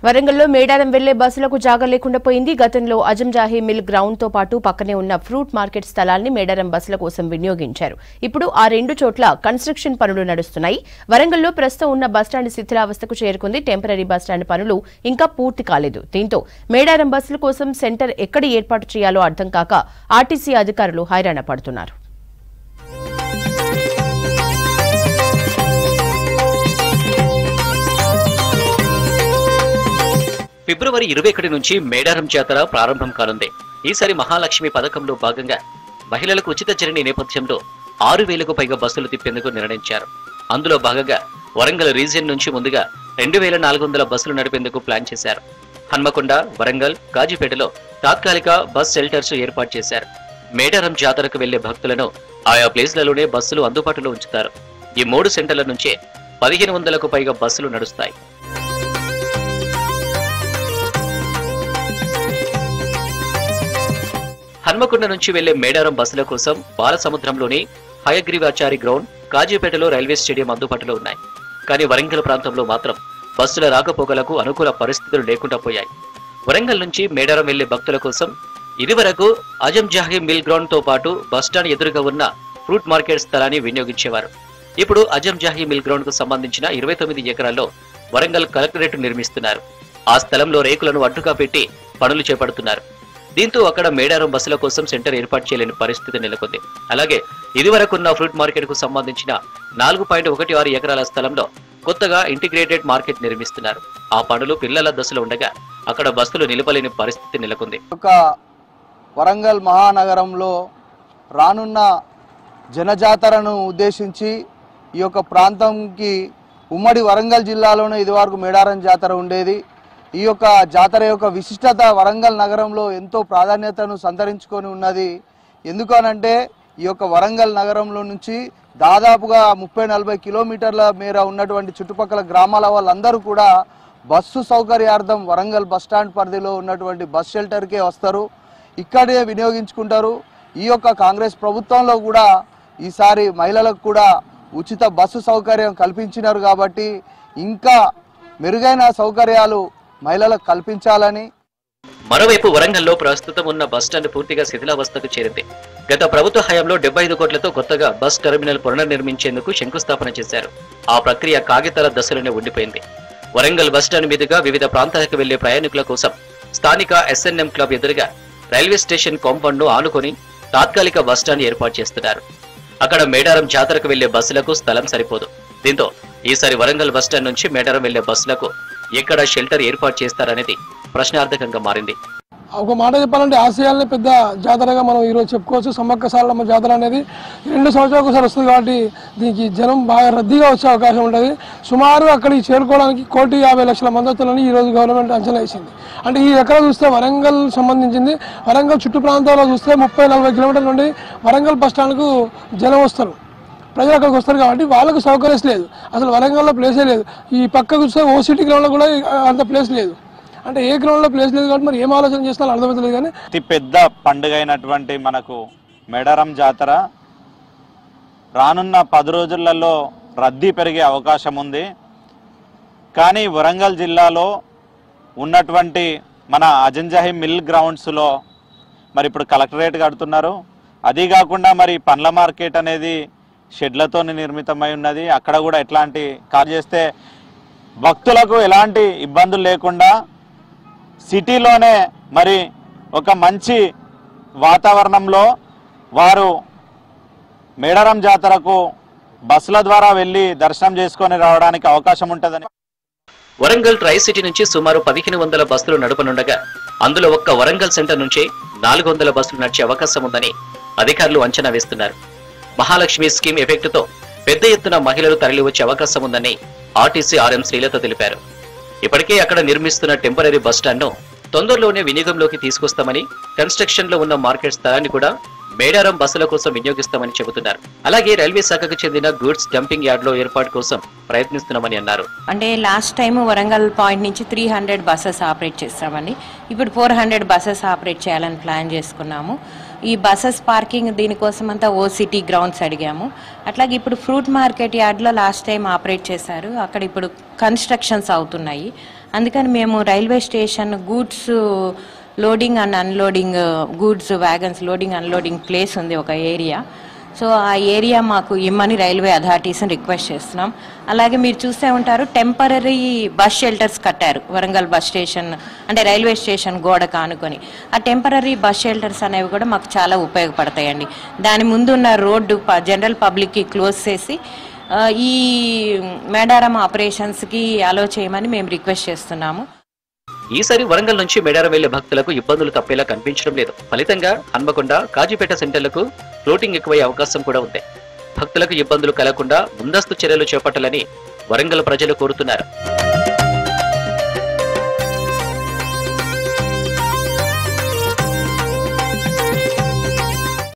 వరంగల్లో మేడారం వెళ్లే బస్సులకు జాగా లేకుండా పోయింది. గతంలో అజంజాహీ మిల్ గ్రౌండ్ తో పాటు పక్కనే ఉన్న ఫ్రూట్ మార్కెట్ స్థలాన్ని మేడారం బస్సుల కోసం వినియోగించారు. ఇప్పుడు ఆ రెండు చోట్ల కన్స్ట్రక్షన్ పనులు నడుస్తున్నాయి. వరంగల్లో ప్రస్తుతం ఉన్న బస్టాండ్ శిథిలావస్థకు చేరుకుంది. టెంపరరీ బస్టాండ్ పనులు ఇంకా పూర్తి కాలేదు. దీంతో మేడారం బస్సుల కోసం సెంటర్ ఎక్కడ ఏర్పాటు చేయాలో అర్థం కాక ఆర్టీసీ అధికారులు హైరాణ పడుతున్నారు. ఫిబ్రవరి 21 నుంచి మేడారం జాతర ప్రారంభం కానుంది. ఈసారి మహాలక్ష్మి పథకంలో భాగంగా మహిళలకు ఉచిత జర్నీ నేపథ్యంలో 6,000కు పైగా బస్సులు తిప్పేందుకు నిర్ణయించారు. అందులో భాగంగా వరంగల్ రీజియన్ నుంచి ముందుగా 2,400 బస్సులు నడిపేందుకు ప్లాన్ చేశారు. హన్మకొండ, వరంగల్, కాజీపేటలో తాత్కాలిక బస్ షెల్టర్స్ ఏర్పాటు చేశారు. మేడారం జాతరకు వెళ్లే భక్తులను ఆయా ప్లేస్లలోనే బస్సులు అందుబాటులో ఉంచుతారు. ఈ 3 సెంటర్ల నుంచే 1,500కు పైగా బస్సులు నడుస్తాయి. హన్మకొండ నుంచి వెళ్లే మేడారం బస్సుల కోసం బాలసముద్రంలోని హయగ్రీవాచారి గ్రౌండ్, కాజీపేటలో రైల్వే స్టేడియం అందుబాటులో ఉన్నాయి. కానీ వరంగల్ ప్రాంతంలో మాత్రం బస్సుల రాకపోకలకు అనుకూల పరిస్థితులు లేకుండా పోయాయి. వరంగల్ నుంచి మేడారం వెళ్లే భక్తుల కోసం ఇదివరకు అజంజాహీ మిల్ గ్రౌండ్ తో పాటు బస్టాండ్ ఎదురుగా ఉన్న ఫ్రూట్ మార్కెట్ స్థలాన్ని వినియోగించేవారు. ఇప్పుడు అజంజాహీ మిల్ గ్రౌండ్ కు సంబంధించిన 29 ఎకరాల్లో వరంగల్ కలెక్టరేట్ నిర్మిస్తున్నారు. ఆ స్థలంలో రేకులను అడ్డుగా పెట్టి పనులు చేపడుతున్నారు. దీంతో అక్కడ మేడారం బస్సుల కోసం సెంటర్ ఏర్పాటు చేయలేని పరిస్థితి నెలకొంది. అలాగే ఇదివరకున్న ఫ్రూట్ మార్కెట్ కు సంబంధించిన 4.16 ఎకరాల స్థలంలో కొత్తగా ఇంటిగ్రేటెడ్ మార్కెట్ నిర్మిస్తున్నారు. ఆ పనులు పిల్లల దశలో ఉండగా అక్కడ బస్సులు నిలపలేని పరిస్థితి నెలకొంది. వరంగల్ మహానగరంలో రానున్న జనజాతరను ఉద్దేశించి ఈ యొక్క ప్రాంతంకి ఉమ్మడి వరంగల్ జిల్లాలోనే ఇదివరకు మేడారం జాతర ఉండేది. ఈ యొక్క జాతర యొక్క విశిష్టత వరంగల్ నగరంలో ఎంతో ప్రాధాన్యతను సంతరించుకొని ఉన్నది. ఎందుకనంటే ఈ యొక్క వరంగల్ నగరంలో నుంచి దాదాపుగా 30-40 కిలోమీటర్ల మేర ఉన్నటువంటి చుట్టుపక్కల గ్రామాల వాళ్ళందరూ కూడా బస్సు సౌకర్యార్థం వరంగల్ బస్టాండ్ పరిధిలో ఉన్నటువంటి బస్ షెల్టర్కే వస్తారు, ఇక్కడే వినియోగించుకుంటారు. ఈ యొక్క కాంగ్రెస్ ప్రభుత్వంలో కూడా ఈసారి మహిళలకు కూడా ఉచిత బస్సు సౌకర్యం కల్పించినారు. కాబట్టి ఇంకా మెరుగైన సౌకర్యాలు మహిళలకు కల్పించాలని. మరోవైపు వరంగల్లో ప్రస్తుతం ఉన్న బస్టాండ్ పూర్తిగా శిథిలావస్థకు చేరింది. గత ప్రభుత్వ హయాంలో 75 కోట్లతో కొత్తగా బస్ టెర్మినల్ పునర్నిర్మించేందుకు శంకుస్థాపన చేశారు. ఆ ప్రక్రియ కాగితాల దశలోనే ఉండిపోయింది. వరంగల్ బస్టాండ్ మీదుగా వివిధ ప్రాంతాలకు వెళ్లే ప్రయాణికుల కోసం స్థానిక SNM క్లబ్ ఎదురుగా రైల్వే స్టేషన్ కాంపౌండ్ ను ఆనుకొని తాత్కాలిక బస్టాండ్ ఏర్పాటు చేస్తున్నారు. అక్కడ మేడారం జాతరకు వెళ్లే బస్సులకు స్థలం సరిపోదు. దీంతో ఈసారి వరంగల్ బస్టాండ్ నుంచి మేడారం వెళ్లే బస్సులకు ఎక్కడ షెల్టర్ ఏర్పాటు చేస్తారనేది ప్రశ్నార్థకంగా మారింది. ఒక మాట చెప్పాలంటే ఆసియాలోనే పెద్ద జాతరగా మనం ఈరోజు చెప్పుకోవచ్చు. సమ్మక్క సారలమ్మ జాతర అనేది 2 సంవత్సరాలకు ఒకసారి వస్తుంది కాబట్టి దీనికి జనం బాగా రద్దీగా వచ్చే అవకాశం ఉంటుంది. సుమారు అక్కడికి చేరుకోవడానికి 1,50,00,000 మంది వస్తుందని ఈరోజు గవర్నమెంట్ అంచనా వేసింది. అంటే ఈ ఎక్కడ చూస్తే వరంగల్ సంబంధించింది, వరంగల్ చుట్టూ ప్రాంతాల్లో చూస్తే 30-40 కిలోమీటర్ల నుండి వరంగల్ బస్టాండ్కు జనం వస్తారు, ప్రజలు అక్కడికి వస్తారు. కాబట్టి వాళ్ళకు సౌకర్యం లేదు, అసలు వరంగల్లో ప్లేసే లేదు. ఈ పక్కకు చూస్తే ఓసిటీ గ్రౌండ్లో కూడా అంత ప్లేస్ లేదు. అంటే ఏ గ్రౌండ్లో ప్లేస్ లేదు కాబట్టి మరి ఏం ఆలోచన చేస్తారో అర్థమవుతలేదు. కానీ అతి పెద్ద పండుగ అయినటువంటి మనకు మేడారం జాతర రానున్న 10 రోజులలో రద్దీ పెరిగే అవకాశం ఉంది. కానీ వరంగల్ జిల్లాలో ఉన్నటువంటి మన అజంజాహీ మిల్ గ్రౌండ్స్లో మరి ఇప్పుడు కలెక్టరేట్ కడుతున్నారు. అది కాకుండా మరి పండ్ల మార్కెట్ అనేది షెడ్లతో నిర్మితమై ఉన్నది. అక్కడ కూడా ఎట్లాంటి కాల్ చేస్తే భక్తులకు ఎలాంటి ఇబ్బందులు లేకుండా సిటీలోనే మరి ఒక మంచి వాతావరణంలో వారు మేడారం జాతరకు బస్సుల ద్వారా వెళ్లి దర్శనం చేసుకొని రావడానికి అవకాశం ఉంటుందని. వరంగల్ ట్రై సిటీ నుంచి సుమారు 1,500 బస్సులు నడపనుండగా అందులో ఒక్క వరంగల్ సెంటర్ నుంచే 400 బస్సులు నడిచే అవకాశం ఉందని అధికారులు అంచనా వేస్తున్నారు. మహాలక్ష్మి స్కీమ్ ఎఫెక్ట్ తో పెద్ద ఎత్తున మహిళలు తరలి వచ్చే అవకాశం ఉందని ఆర్టీసీ RM శ్రీలత తెలిపారు. ఇప్పటికే అక్కడ నిర్మిస్తున్న టెంపరరీ బస్టాండ్ ను తొందరలోనే వినియోగంలోకి తీసుకొస్తామని, కన్స్ట్రక్షన్ లో ఉన్న మార్కెట్ స్థలాన్ని కూడా మేడారం బస్సుల కోసం వినియోగిస్తామని చెబుతున్నారు. అలాగే రైల్వే శాఖకు చెందిన గూడ్స్ డంపింగ్ యార్డ్ లో ఏర్పాటు కోసం ప్రయత్నిస్తున్నామని అన్నారు. అంటే లాస్ట్ టైం వరంగల్ పాయింట్ నుంచి 300 బస్సెస్ ఆపరేట్ చేస్తామండి. ఇప్పుడు 400 బస్సెస్ ఆపరేట్ చేయాలని ప్లాన్ చేసుకున్నాము. ఈ బస్సెస్ పార్కింగ్ దీనికోసం అంతా ఓసిటీ గ్రౌండ్స్ అడిగాము. అట్లాగే ఇప్పుడు ఫ్రూట్ మార్కెట్ యార్డ్లో లాస్ట్ టైం ఆపరేట్ చేశారు, అక్కడ ఇప్పుడు కన్స్ట్రక్షన్స్ అవుతున్నాయి. అందుకని మేము railway station goods loading and unloading goods wagons loading unloading place ఉంది ఒక ఏరియా. సో ఆ ఏరియా మాకు ఇమ్మని రైల్వే అథారిటీస్ని రిక్వెస్ట్ చేస్తున్నాం. అలాగే మీరు చూస్తూ ఉంటారు టెంపరరీ బస్ షెల్టర్స్ కట్టారు వరంగల్ బస్ స్టేషన్ అంటే రైల్వే స్టేషన్ గోడ కానుకొని. ఆ టెంపరరీ బస్ షెల్టర్స్ అనేవి కూడా మాకు చాలా ఉపయోగపడతాయండి. దాని ముందు ఉన్న రోడ్డు జనరల్ పబ్లిక్కి క్లోజ్ చేసి ఈ మేడారం ఆపరేషన్స్కి అలో చేయమని మేము రిక్వెస్ట్ చేస్తున్నాము. ఈసారి వరంగల్ నుంచి మేడారం వెళ్లే భక్తులకు ఇబ్బందులు తప్పేలా కనిపించడం లేదు. ఫలితంగా హన్మకొండ, కాజీపేట సెంటర్లకు ఫ్లోటింగ్ ఎక్కువయ్యే అవకాశం కూడా ఉంది. భక్తులకు ఇబ్బందులు కలగకుండా ముందస్తు చర్యలు చేపట్టాలని వరంగల్ ప్రజలు కోరుతున్నారు.